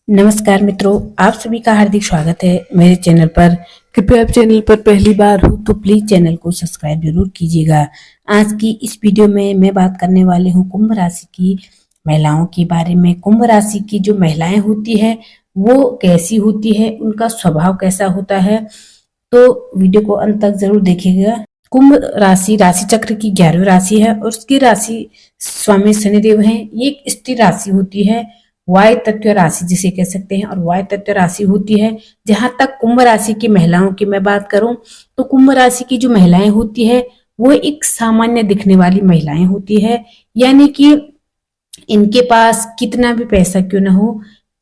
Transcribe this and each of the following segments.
नमस्कार मित्रों, आप सभी का हार्दिक स्वागत है मेरे चैनल पर। कृपया आप चैनल पर पहली बार हो तो प्लीज चैनल को सब्सक्राइब जरूर कीजिएगा। आज की इस वीडियो में मैं बात करने वाली हूँ कुंभ राशि की महिलाओं के बारे में। कुंभ राशि की जो महिलाएं होती है वो कैसी होती है, उनका स्वभाव कैसा होता है, तो वीडियो को अंत तक जरूर देखिएगा। कुंभ राशि राशि चक्र की 11वीं राशि है और उसकी राशि स्वामी शनिदेव है। ये एक स्थिर राशि होती है, वायु तत्व राशि जिसे कह सकते हैं, और वायु तत्व राशि होती है। जहां तक कुंभ राशि की महिलाओं की मैं बात करूं तो कुंभ राशि की जो महिलाएं होती है वो एक सामान्य दिखने वाली महिलाएं होती है, यानी कि इनके पास कितना भी पैसा क्यों न हो,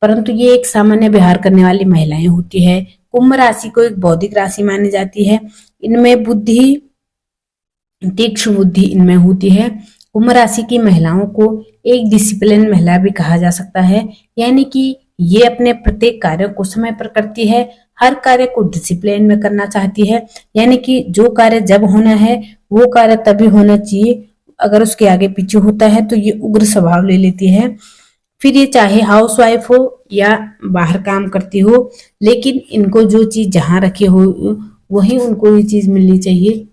परंतु ये एक सामान्य व्यवहार करने वाली महिलाएं होती है। कुंभ राशि को एक बौद्धिक राशि मानी जाती है। इनमें बुद्धि, तीक्ष्ण बुद्धि इनमें होती है। कुंभ राशि की महिलाओं को एक डिसिप्लिन महिला भी कहा जा सकता है, यानी कि ये अपने प्रत्येक कार्य को समय पर करती है। हर कार्य को डिसिप्लिन में करना चाहती है, यानी कि जो कार्य जब होना है वो कार्य तभी होना चाहिए। अगर उसके आगे पीछे होता है तो ये उग्र स्वभाव ले लेती है। फिर ये चाहे हाउस वाइफ हो या बाहर काम करती हो, लेकिन इनको जो चीज जहाँ रखी हो वही उनको ये चीज मिलनी चाहिए।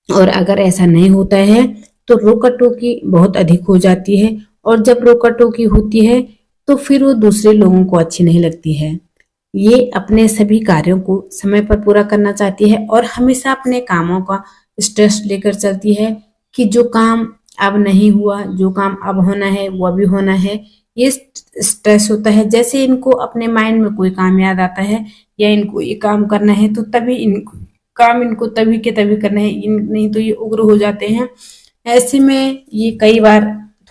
और अगर ऐसा नहीं होता है तो रोका टोकी बहुत अधिक हो जाती है, और जब रोका टोकी होती है तो फिर वो दूसरे लोगों को अच्छी नहीं लगती है। ये अपने सभी कार्यों को समय पर पूरा करना चाहती है और हमेशा अपने कामों का स्ट्रेस लेकर चलती है कि जो काम अब नहीं हुआ, जो काम अब होना है वो अभी होना है। ये स्ट्रेस होता है। जैसे इनको अपने माइंड में कोई काम याद आता है या इनको ये काम करना है तो तभी इनको काम इनको तभी के तभी करना है, नहीं तो ये उग्र हो जाते हैं। ऐसे में ये कई बार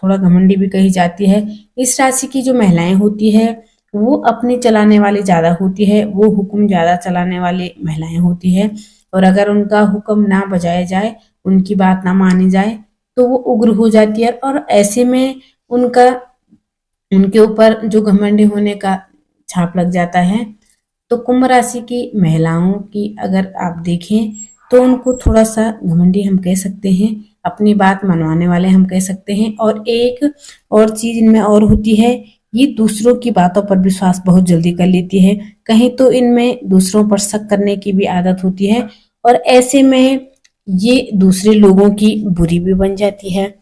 थोड़ा घमंडी भी कही जाती है। इस राशि की जो महिलाएं होती है वो अपनी चलाने वाली ज्यादा होती है, वो हुक्म ज्यादा चलाने वाली महिलाएं होती है। और अगर उनका हुक्म ना बजाया जाए, उनकी बात ना मानी जाए तो वो उग्र हो जाती है। और ऐसे में उनका उनके ऊपर जो घमंडी होने का छाप लग जाता है। तो कुंभ राशि की महिलाओं की अगर आप देखें तो उनको थोड़ा सा घमंडी हम कह सकते हैं, अपनी बात मनवाने वाले हम कह सकते हैं। और एक और चीज इनमें और होती है, ये दूसरों की बातों पर विश्वास बहुत जल्दी कर लेती है। कहीं तो इनमें दूसरों पर शक करने की भी आदत होती है, और ऐसे में ये दूसरे लोगों की बुरी भी बन जाती है।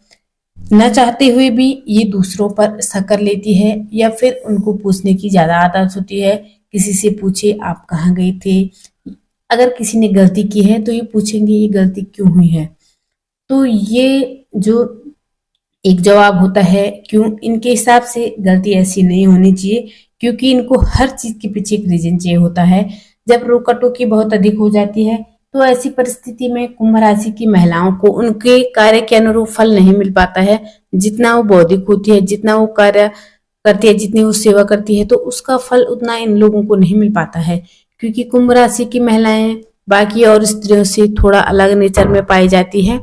न चाहते हुए भी ये दूसरों पर शक कर लेती है, या फिर उनको पूछने की ज्यादा आदत होती है। किसी से पूछे आप कहाँ गए थे, अगर किसी ने गलती की है तो ये पूछेंगे ये गलती क्यों हुई है। तो ये जो एक जवाब होता है, क्यों इनके हिसाब से गलती ऐसी नहीं होनी चाहिए, क्योंकि इनको हर चीज के पीछे एक रीजन चाहिए होता है। जब रोका टोकी बहुत अधिक हो जाती है तो ऐसी परिस्थिति में कुंभ राशि की महिलाओं को उनके कार्य के अनुरूप फल नहीं मिल पाता है। जितना वो बौद्धिक होती है, जितना वो कार्य करती है, जितनी वो सेवा करती है, तो उसका फल उतना इन लोगों को नहीं मिल पाता है। क्योंकि कुंभ राशि की महिलाएं बाकी और स्त्रियों से थोड़ा अलग नेचर में पाई जाती है।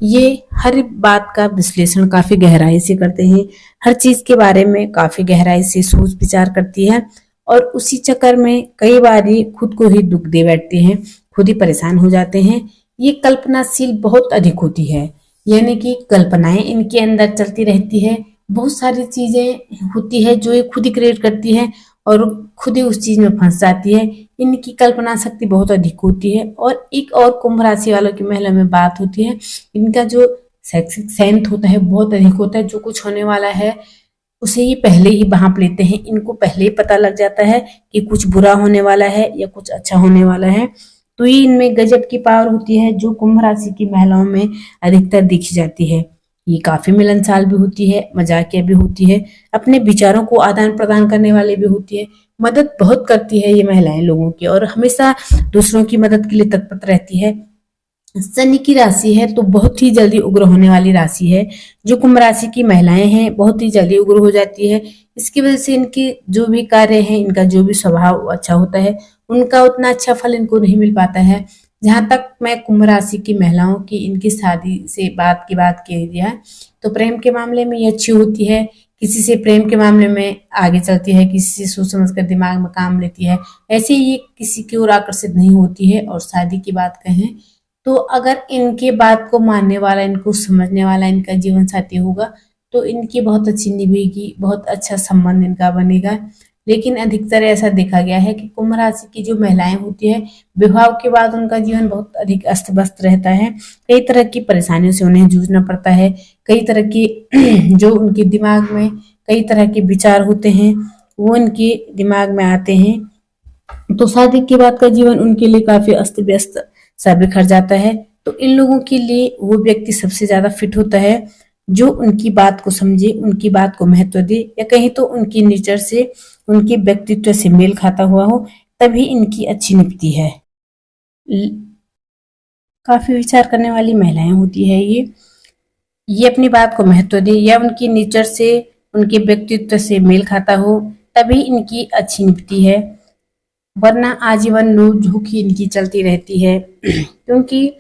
ये हर बात का विश्लेषण काफी गहराई से करते हैं, हर चीज के बारे में काफी गहराई से सोच विचार करती है, और उसी चक्कर में कई बार ये खुद को ही दुख दे बैठते हैं, खुद ही परेशान हो जाते हैं। ये कल्पनाशील बहुत अधिक होती है, यानी कि कल्पनाएं इनके अंदर चलती रहती है। बहुत सारी चीजें होती है जो ये खुद ही क्रिएट करती है और खुद ही उस चीज में फंस जाती है। इनकी कल्पना शक्ति बहुत अधिक होती है। और एक और कुंभ राशि वालों की महिला में बात होती है, इनका जो शैक्षिक सेंस होता है बहुत अधिक होता है। जो कुछ होने वाला है उसे ये पहले ही भांप लेते हैं। इनको पहले ही पता लग जाता है कि कुछ बुरा होने वाला है या कुछ अच्छा होने वाला है। तो ये इनमें गजब की पावर होती है जो कुंभ राशि की महिलाओं में अधिकतर दिखी जाती है। ये काफी मिलनसार भी होती है, मजाकिया भी होती है, अपने विचारों को आदान प्रदान करने वाली भी होती है। मदद बहुत करती है ये महिलाएं लोगों की, और हमेशा दूसरों की मदद के लिए तत्पर रहती है। शनि की राशि है तो बहुत ही जल्दी उग्र होने वाली राशि है। जो कुंभ राशि की महिलाएं हैं बहुत ही जल्दी उग्र हो जाती है। इसकी वजह से इनके जो भी कार्य हैं, इनका जो भी स्वभाव अच्छा होता है, उनका उतना अच्छा फल इनको नहीं मिल पाता है। जहां तक मैं कुंभ राशि की महिलाओं की इनकी शादी से बात की बात कह दिया, तो प्रेम के मामले में ये अच्छी होती है। किसी से प्रेम के मामले में आगे चलती है, किसी से सोच समझ कर दिमाग में काम लेती है। ऐसे ही ये किसी की ओर आकर्षित नहीं होती है। और शादी की बात कहें तो अगर इनके बात को मानने वाला, इनको समझने वाला इनका जीवन साथी होगा तो इनकी बहुत अच्छी निभेगी, बहुत अच्छा संबंध इनका बनेगा। लेकिन अधिकतर ऐसा देखा गया है कि कुंभ राशि की जो महिलाएं होती है, विवाह के बाद उनका जीवन बहुत अधिक अस्त व्यस्त रहता है। कई तरह की परेशानियों से उन्हें जूझना पड़ता है। कई तरह की जो उनके दिमाग में कई तरह के विचार होते हैं, वो उनके दिमाग में आते हैं। तो शादी के बाद का जीवन उनके लिए काफी अस्त व्यस्त सा बिखर जाता है। तो इन लोगों के लिए वो व्यक्ति सबसे ज्यादा फिट होता है जो उनकी बात को समझे, उनकी बात को महत्व दे, या कहीं तो उनकी नेचर से, उनके व्यक्तित्व से मेल खाता हुआ हो, तभी इनकी अच्छी निपटी है। काफी विचार करने वाली महिलाएं होती है ये अपनी बात को महत्व दे, या उनकी नेचर से, उनके व्यक्तित्व से मेल खाता हो, तभी इनकी अच्छी निपटी है। वरना आजीवन नोक झोंक ही इनकी चलती रहती है। क्योंकि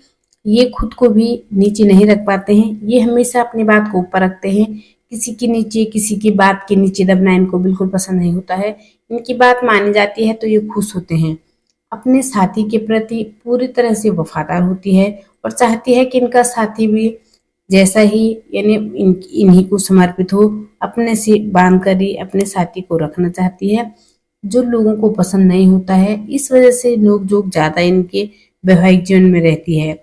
ये खुद को भी नीचे नहीं रख पाते हैं, ये हमेशा अपनी बात को ऊपर रखते हैं। किसी के नीचे, किसी की बात के नीचे दबना इनको बिल्कुल पसंद नहीं होता है। इनकी बात मानी जाती है तो ये खुश होते हैं। अपने साथी के प्रति पूरी तरह से वफादार होती है और चाहती है कि इनका साथी भी जैसा ही, यानी इन्हीं को समर्पित हो, अपने से बांध कर ही अपने साथी को रखना चाहती है, जो लोगों को पसंद नहीं होता है। इस वजह से नोक झोंक ज्यादा इनके वैवाहिक जीवन में रहती है।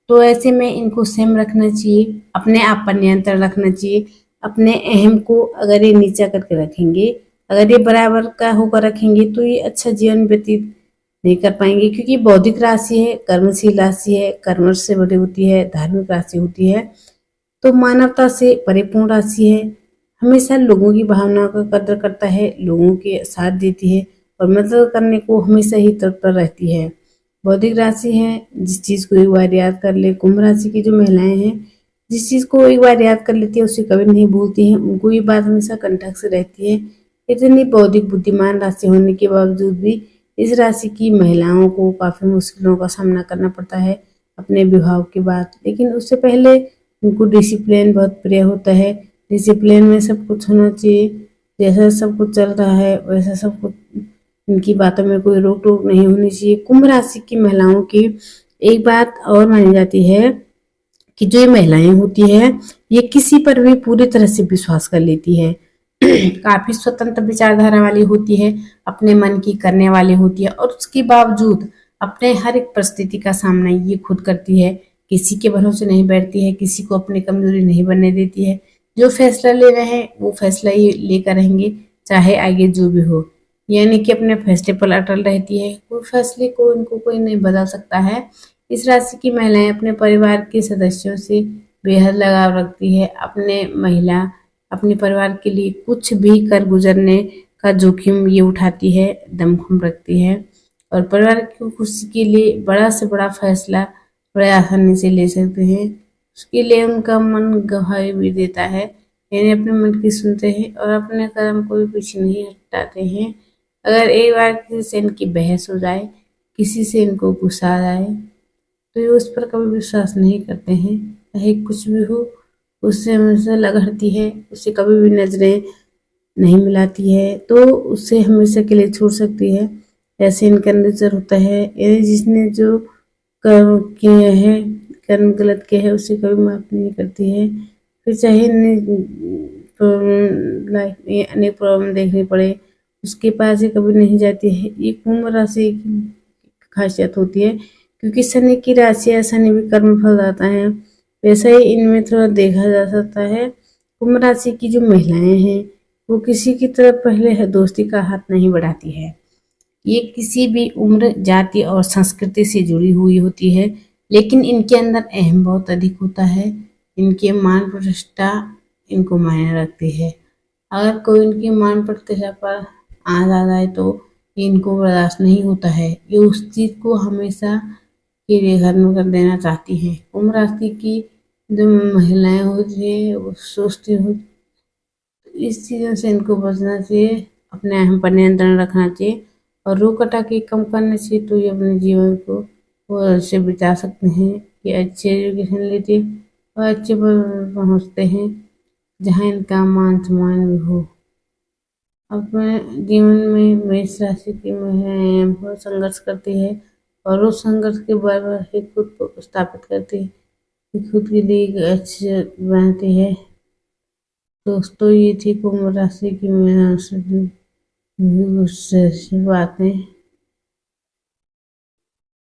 तो ऐसे में इनको संयम रखना चाहिए, अपने आप पर नियंत्रण रखना चाहिए। अपने अहम को अगर ये नीचा करके रखेंगे, अगर ये बराबर का होकर रखेंगे, तो ये अच्छा जीवन व्यतीत नहीं कर पाएंगे। क्योंकि बौद्धिक राशि है, कर्मशील राशि है, कर्म से बड़ी होती है, धार्मिक राशि होती है, तो मानवता से परिपूर्ण राशि है। हमेशा लोगों की भावनाओं का कदर करता है, लोगों के साथ देती है और मदद करने को हमेशा ही तत्पर रहती है। बौद्धिक राशि है, जिस चीज को एक बार याद कर ले, कुंभ राशि की जो महिलाएं हैं, जिस चीज को एक बार याद कर लेती है उसे कभी नहीं भूलती हैं, उनको ये बात हमेशा कंठस्थ से रहती है। इतनी बौद्धिक बुद्धिमान राशि होने के बावजूद भी इस राशि की महिलाओं को काफी मुश्किलों का सामना करना पड़ता है अपने विवाह के बाद। लेकिन उससे पहले उनको डिसिप्लिन बहुत प्रिय होता है। डिसिप्लिन में सब कुछ होना चाहिए, जैसा सब कुछ चल रहा है वैसा सब कुछ, इनकी बातों में कोई रोक टोक नहीं होनी चाहिए। कुंभ राशि की महिलाओं की एक बात और मानी जाती है कि जो ये महिलाएं होती है, ये किसी पर भी पूरी तरह से विश्वास कर लेती है। काफी स्वतंत्र विचारधारा वाली होती है, अपने मन की करने वाली होती है, और उसके बावजूद अपने हर एक परिस्थिति का सामना ये खुद करती है। किसी के भरोसे नहीं बैठती है, किसी को अपनी कमजोरी नहीं बनने देती है। जो फैसला ले रहे हैं वो फैसला ये लेकर रहेंगे, चाहे आगे जो भी हो। यानी कि अपने फैसले पर अटल रहती है, कोई फैसले को इनको कोई नहीं बदल सकता है। इस राशि की महिलाएं अपने परिवार के सदस्यों से बेहद लगाव रखती है। अपने परिवार के लिए कुछ भी कर गुजरने का जोखिम ये उठाती है, दमखम रखती है, और परिवार की खुशी के लिए बड़ा से बड़ा फैसला बड़े आसानी से ले सकते हैं। उसके लिए उनका मन गवाही भी देता है, यानी अपने मन की सुनते हैं और अपने कदम को भी पीछे नहीं हटाते हैं। अगर एक बार किसी से इनकी बहस हो जाए, किसी से इनको गुस्सा आ जाए, तो ये उस पर कभी विश्वास नहीं करते हैं, चाहे कुछ भी हो। उससे हमेशा लगड़ती है, उससे कभी भी नजरें नहीं मिलाती है, तो उससे हमेशा के लिए छोड़ सकती है। ऐसे इनका नेचर होता है। यानी जिसने जो कर्म किए हैं, कर्म गलत किया है, उसे कभी माफ नहीं करती है। फिर चाहे लाइफ में अनेक प्रॉब्लम देखनी पड़े, उसके पास ही कभी नहीं जाती है। ये कुंभ राशि की खासियत होती है। क्योंकि शनि की राशि है, शनि भी कर्म फल जाता है, वैसा ही इनमें थोड़ा देखा जा सकता है। कुंभ राशि की जो महिलाएं हैं, वो किसी की तरफ पहले दोस्ती का हाथ नहीं बढ़ाती है। ये किसी भी उम्र, जाति और संस्कृति से जुड़ी हुई होती है, लेकिन इनके अंदर अहम बहुत अधिक होता है। इनके मान प्रतिष्ठा इनको मायने रखती है। अगर कोई इनकी मान प्रतिष्ठा पर आ जाए तो इनको बर्दाश्त नहीं होता है। ये उस चीज को हमेशा के लिए खत्म कर देना चाहती हैं। कुंभ राशि की जो महिलाएं होती है वो सोचती हो, इस चीजों से इनको बचना चाहिए, अपने अहम पर नियंत्रण रखना चाहिए और रोक टोक कम करना चाहिए, तो ये अपने जीवन को वो से बिता सकते हैं। ये अच्छे एजुकेशन लेते और अच्छे पर पहुँचते हैं, जहाँ इनका मान सम्मान भी हो। अपने जीवन में मेष राशि की महिलाएं बहुत संघर्ष करती है और उस संघर्ष के बार बार ही खुद को स्थापित करती है, खुद के लिए एक अच्छे बनाती है। दोस्तों, ये थी कुंभ राशि की महिलाओं से उससे बातें